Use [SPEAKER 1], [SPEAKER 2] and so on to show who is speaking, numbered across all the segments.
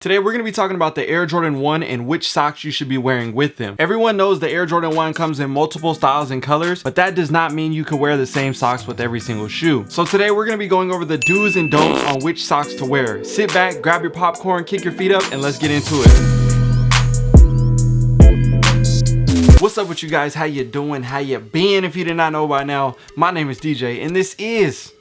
[SPEAKER 1] Today we're going to be talking about the Air Jordan 1 and which socks you should be wearing with them. Everyone knows the Air Jordan 1 comes in multiple styles and colors, but that does not mean you can wear the same socks with every single shoe. So today we're going to be going over the do's and don'ts on which socks to wear. Sit back, grab your popcorn, kick your feet up, and let's get into it. What's up with you guys? How you doing? How you been? If you did not know by now, my name is DJ and this is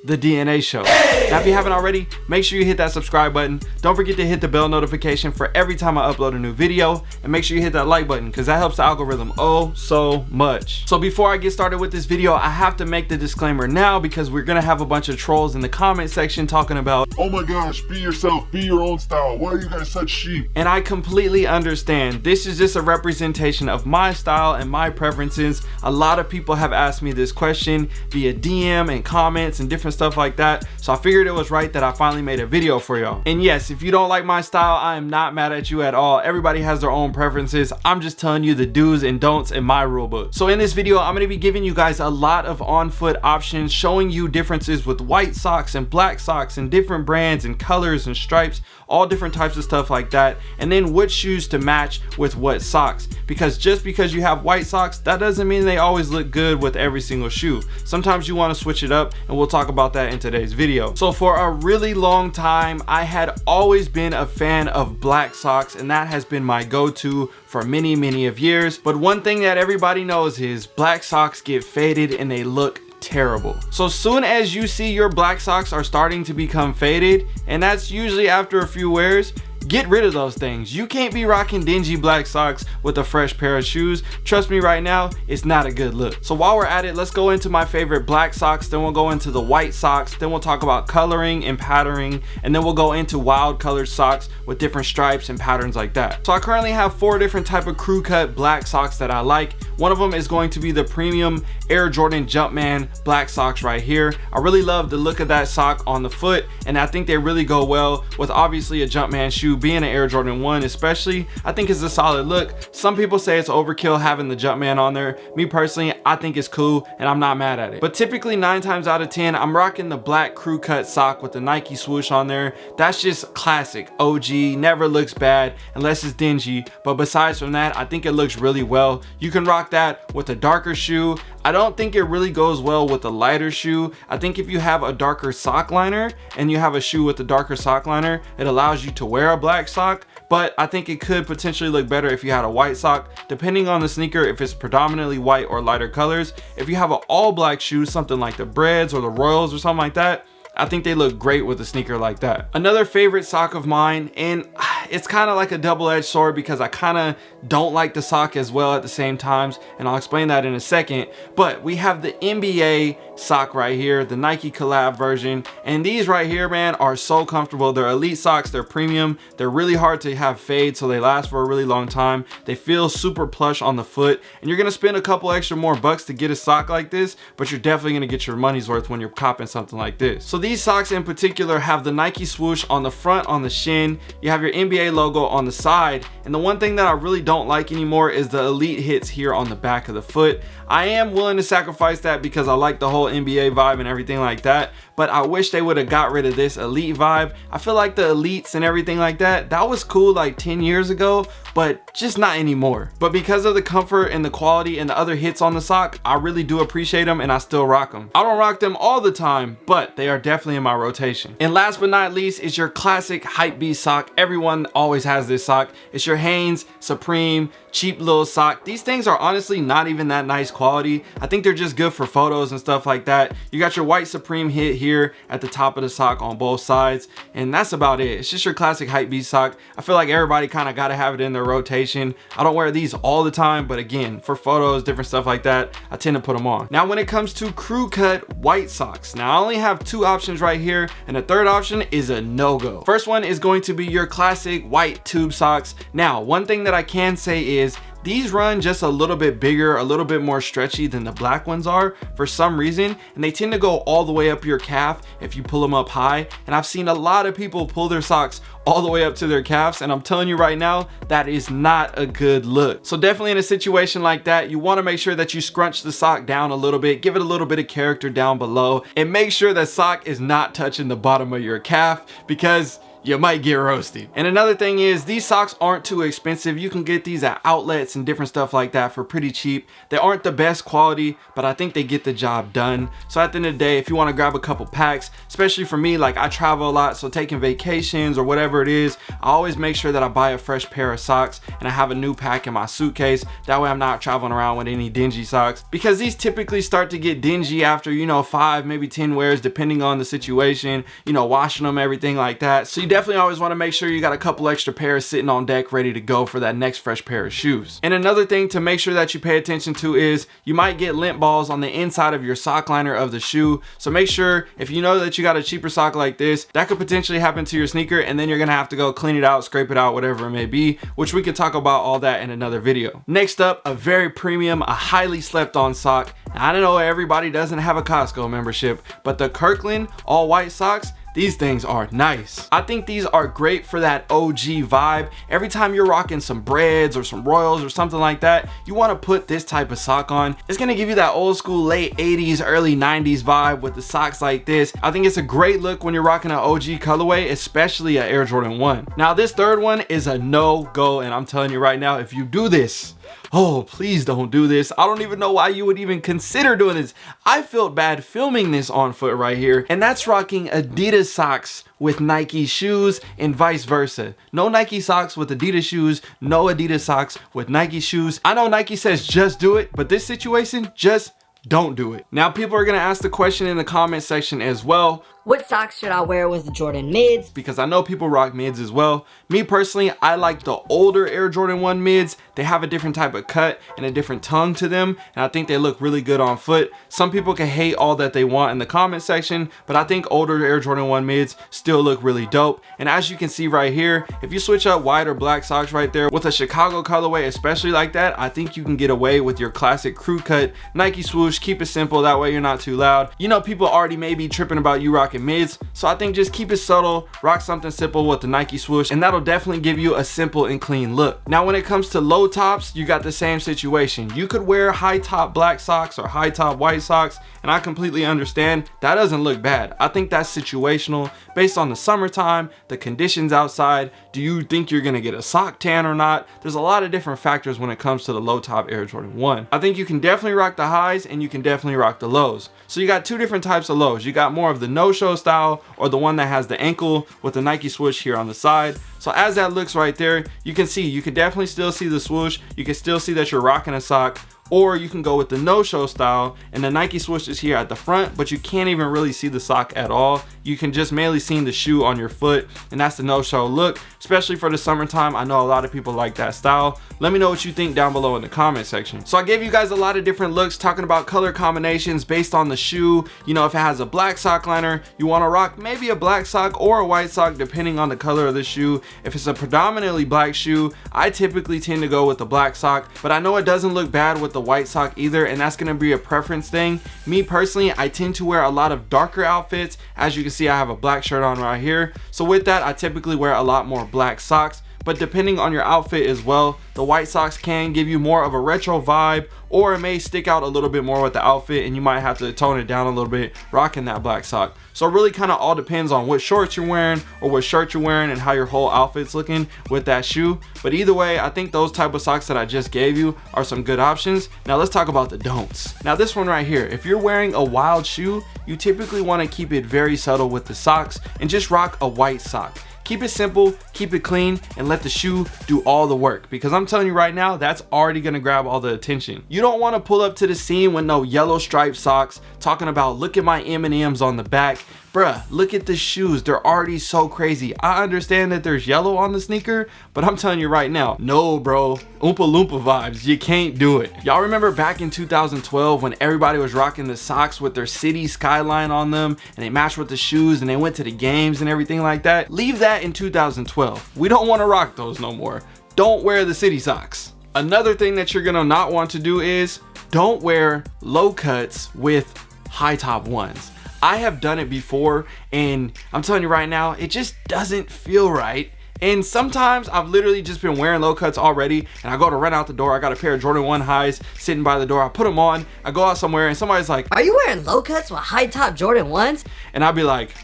[SPEAKER 1] the DNA Show. Now if you haven't already, make sure you hit that subscribe button. Don't forget to hit the bell notification for every time I upload a new video, and make sure you hit that like button because that helps the algorithm oh so much. So before I get started with this video, I have to make the disclaimer now because we're gonna have a bunch of trolls in the comment section talking about,
[SPEAKER 2] oh my gosh, be yourself, be your own style, why are you guys such sheep?
[SPEAKER 1] And I completely understand. This is just a representation of my style and my preferences. A lot of people have asked me this question via DM and comments and different stuff like that, so I figured it was right that I finally made a video for y'all. And yes, if you don't like my style, I am not mad at you at all. Everybody has their own preferences. I'm just telling you the do's and don'ts in my rule book. So in this video, I'm going to be giving you guys a lot of on-foot options, showing you differences with white socks and black socks and different brands and colors and stripes, all different types of stuff like that, and then which shoes to match with what socks, because just because you have white socks, that doesn't mean they always look good with every single shoe. Sometimes you want to switch it up, and we'll talk about that in today's video. So for a really long time, I had always been a fan of black socks, and that has been my go-to for many of years. But one thing that everybody knows is black socks get faded and they look terrible. So soon as you see your black socks are starting to become faded, and that's usually after a few wears, get rid of those things. You can't be rocking dingy black socks with a fresh pair of shoes. Trust me right now, it's not a good look. So while we're at it, let's go into my favorite black socks, then we'll go into the white socks, then we'll talk about coloring and patterning, and then we'll go into wild colored socks with different stripes and patterns like that. So I currently have 4 different type of crew cut black socks that I like. One of them is going to be the premium Air Jordan Jumpman black socks right here. I really love the look of that sock on the foot, and I think they really go well with obviously a Jumpman shoe. Being an Air Jordan 1 especially, I think it's a solid look. Some people say it's overkill having the Jumpman on there. Me personally, I think it's cool and I'm not mad at it. But typically 9 times out of 10, I'm rocking the black crew cut sock with the Nike swoosh on there. That's just classic OG, never looks bad unless it's dingy. But besides from that, I think it looks really well. You can rock that with a darker shoe. I don't think it really goes well with a lighter shoe. I think if you have a darker sock liner and you have a shoe with a darker sock liner, it allows you to wear a black sock, but I think it could potentially look better if you had a white sock, depending on the sneaker, if it's predominantly white or lighter colors. If you have an all black shoe, something like the Breads or the Royals or something like that, I think they look great with a sneaker like that. Another favorite sock of mine, and it's kind of like a double-edged sword because I kind of don't like the sock as well at the same times, and I'll explain that in a second. But we have the NBA sock right here, the Nike collab version, and these right here, man, are so comfortable. They're elite socks, they're premium, they're really hard to have fade, so they last for a really long time. They feel super plush on the foot, and you're gonna spend a couple extra more bucks to get a sock like this, but you're definitely gonna get your money's worth when you're copping something like this. So these socks in particular have the Nike swoosh on the front, on the shin. You have your NBA logo on the side, and the one thing that I really don't like anymore is the elite hits here on the back of the foot. I am willing to sacrifice that because I like the whole NBA vibe and everything like that, but I wish they would have got rid of this elite vibe. I feel like the elites and everything like that was cool like 10 years ago, but just not anymore. But because of the comfort and the quality and the other hits on the sock, I really do appreciate them and I still rock them. I don't rock them all the time, but they are definitely in my rotation. And last but not least is your classic Hypebeast sock. Everyone always has this sock. It's your Hanes Supreme cheap little sock. These things are honestly not even that nice quality. I think they're just good for photos and stuff like that. You got your white Supreme hit here at the top of the sock on both sides, and that's about it. It's just your classic Hypebeast sock. I feel like everybody kind of got to have it in their rotation. I don't wear these all the time, but again, for photos, different stuff like that, I tend to put them on. Now when it comes to crew cut white socks, now I only have 2 options right here, and the third option is a no-go. First one is going to be your classic white tube socks. Now one thing that I can say is these run just a little bit bigger, a little bit more stretchy than the black ones are for some reason, and they tend to go all the way up your calf if you pull them up high. And I've seen a lot of people pull their socks all the way up to their calves, and I'm telling you right now, that is not a good look. So definitely in a situation like that, you want to make sure that you scrunch the sock down a little bit, give it a little bit of character down below, and make sure that sock is not touching the bottom of your calf, because you might get roasted. And another thing is, these socks aren't too expensive. You can get these at outlets and different stuff like that for pretty cheap. They aren't the best quality, but I think they get the job done. So at the end of the day, if you want to grab a couple packs, especially for me, like I travel a lot, so taking vacations or whatever it is, I always make sure that I buy a fresh pair of socks and I have a new pack in my suitcase. That way I'm not traveling around with any dingy socks, because these typically start to get dingy after, you know, 5, maybe 10 wears, depending on the situation, you know, washing them, everything like that. So you definitely always want to make sure you got a couple extra pairs sitting on deck ready to go for that next fresh pair of shoes. And another thing to make sure that you pay attention to is you might get lint balls on the inside of your sock liner of the shoe. So make sure, if you know that you got a cheaper sock like this, that could potentially happen to your sneaker, and then you're gonna have to go clean it out, scrape it out, whatever it may be, which we could talk about all that in another video. Next up, a very premium, a highly slept on sock. I don't know, everybody doesn't have a Costco membership, but the Kirkland all white socks, these things are nice. I think these are great for that OG vibe. Every time you're rocking some Breads or some Royals or something like that, you want to put this type of sock on. It's gonna give you that old school late 80s, early 90s vibe with the socks like this. I think it's a great look when you're rocking an OG colorway, especially an Air Jordan 1. Now this third one is a no-go, and I'm telling you right now, if you do this, oh, please don't do this. I don't even know why you would even consider doing this. I felt bad filming this on foot right here, and that's rocking Adidas socks with Nike shoes and vice versa. No Nike socks with Adidas shoes, no Adidas socks with Nike shoes. I know Nike says just do it, but this situation, just don't do it. Now people are gonna ask the question in the comment section as well,
[SPEAKER 3] what socks should I wear with Jordan mids?
[SPEAKER 1] Because I know people rock mids as well. Me personally, I like the older Air Jordan 1 mids. They have a different type of cut and a different tongue to them, and I think they look really good on foot. Some people can hate all that they want in the comment section, but I think older Air Jordan 1 mids still look really dope. And as you can see right here, if you switch up white or black socks right there with a Chicago colorway, especially like that, I think you can get away with your classic crew cut Nike swoosh. Keep it simple, that way you're not too loud. You know, people already may be tripping about you rocking mids, so I think just keep it subtle, rock something simple with the Nike swoosh, and that'll definitely give you a simple and clean look. Now when it comes to low tops, you got the same situation. You could wear high top black socks or high top white socks, and I completely understand that doesn't look bad. I think that's situational based on the summertime, the conditions outside. Do you think you're gonna get a sock tan or not? There's a lot of different factors when it comes to the low top Air Jordan 1. I think you can definitely rock the highs and you can definitely rock the lows. So you got two different types of lows. You got more of the no-show style, or the one that has the ankle with the Nike swoosh here on the side. So as that looks right there, you can see, you can definitely still see the swoosh. You can still see that you're rocking a sock. Or you can go with the no-show style, and the Nike swoosh is here at the front, but you can't even really see the sock at all. You can just mainly see the shoe on your foot, and that's the no-show look, especially for the summertime. I know a lot of people like that style. Let me know what you think down below in the comment section. So I gave you guys a lot of different looks, talking about color combinations based on the shoe. You know, if it has a black sock liner, you want to rock maybe a black sock or a white sock depending on the color of the shoe. If it's a predominantly black shoe, I typically tend to go with the black sock, but I know it doesn't look bad with the white sock either, and that's gonna be a preference thing. Me personally, I tend to wear a lot of darker outfits. As you can see, I have a black shirt on right here, so with that I typically wear a lot more black socks. But depending on your outfit as well, the white socks can give you more of a retro vibe, or it may stick out a little bit more with the outfit, and you might have to tone it down a little bit rocking that black sock. So it really kind of all depends on what shorts you're wearing or what shirt you're wearing and how your whole outfit's looking with that shoe. But either way, I think those type of socks that I just gave you are some good options. Now let's talk about the don'ts. Now this one right here, if you're wearing a wild shoe, you typically want to keep it very subtle with the socks and just rock a white sock. Keep it simple, keep it clean, and let the shoe do all the work, because I'm telling you right now, that's already gonna grab all the attention. You don't want to pull up to the scene with no yellow striped socks talking about, look at my M&Ms on the back. Bruh, look at the shoes, they're already so crazy. I understand that there's yellow on the sneaker, but I'm telling you right now, no bro, Oompa Loompa vibes, you can't do it. Y'all remember back in 2012 when everybody was rocking the socks with their city skyline on them, and they matched with the shoes, and they went to the games and everything like that? Leave that in 2012. We don't want to rock those no more. Don't wear the city socks. Another thing that you're gonna not want to do is, don't wear low cuts with high top ones. I have done it before, and I'm telling you right now, it just doesn't feel right. And sometimes I've literally just been wearing low cuts already, and I go to run out the door. I got a pair of Jordan 1 highs sitting by the door. I put them on, I go out somewhere, and somebody's like,
[SPEAKER 3] are you wearing low cuts with high top Jordan 1s?
[SPEAKER 1] And I'd be like,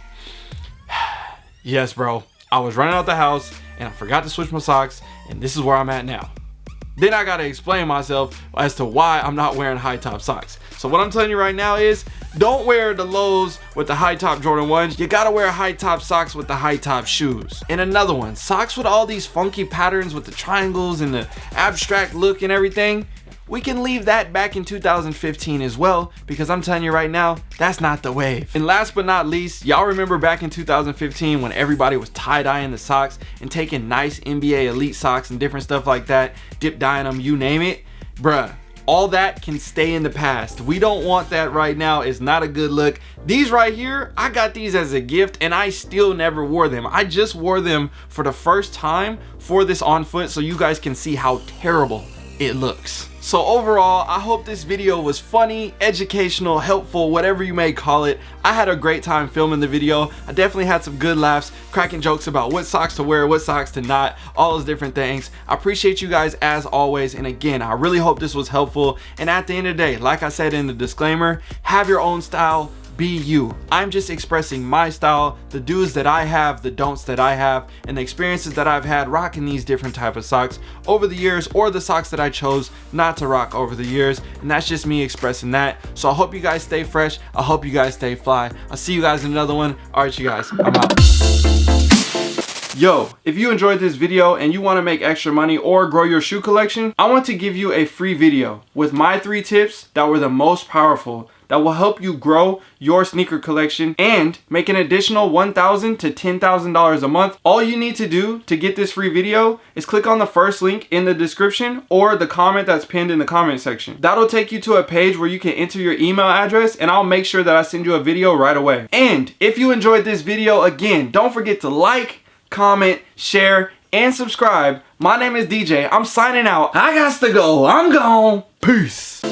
[SPEAKER 1] yes bro, I was running out the house and I forgot to switch my socks, and this is where I'm at now. Then I gotta explain myself as to why I'm not wearing high top socks. So what I'm telling you right now is, don't wear the lows with the high top Jordan 1s. You gotta wear high top socks with the high top shoes. And another one, socks with all these funky patterns with the triangles and the abstract look and everything. We can leave that back in 2015 as well, because I'm telling you right now, that's not the wave. And last but not least, y'all remember back in 2015 when everybody was tie-dyeing the socks and taking nice NBA elite socks and different stuff like that, dip dyeing them, you name it? Bruh, all that can stay in the past. We don't want that right now. It's not a good look. These right here, I got these as a gift and I still never wore them. I just wore them for the first time for this on foot so you guys can see how terrible it looks. So overall, I hope this video was funny, educational, helpful, whatever you may call it. I had a great time filming the video. I definitely had some good laughs, cracking jokes about what socks to wear, what socks to not, all those different things. I appreciate you guys as always. And again, I really hope this was helpful. And at the end of the day, like I said in the disclaimer, have your own style. Be you. I'm just expressing my style, the do's that I have, the don'ts that I have, and the experiences that I've had rocking these different type of socks over the years, or the socks that I chose not to rock over the years. And that's just me expressing that. So I hope you guys stay fresh. I hope you guys stay fly. I'll see you guys in another one. All right, you guys, I'm out. Yo, if you enjoyed this video and you want to make extra money or grow your shoe collection, I want to give you a free video with my 3 tips that were the most powerful that will help you grow your sneaker collection and make an additional $1,000 to $10,000 a month. All you need to do to get this free video is click on the first link in the description or the comment that's pinned in the comment section. That'll take you to a page where you can enter your email address and I'll make sure that I send you a video right away. And if you enjoyed this video, again, don't forget to like, comment, share, and subscribe. My name is DJ. I'm signing out. I got to go. I'm gone. Peace.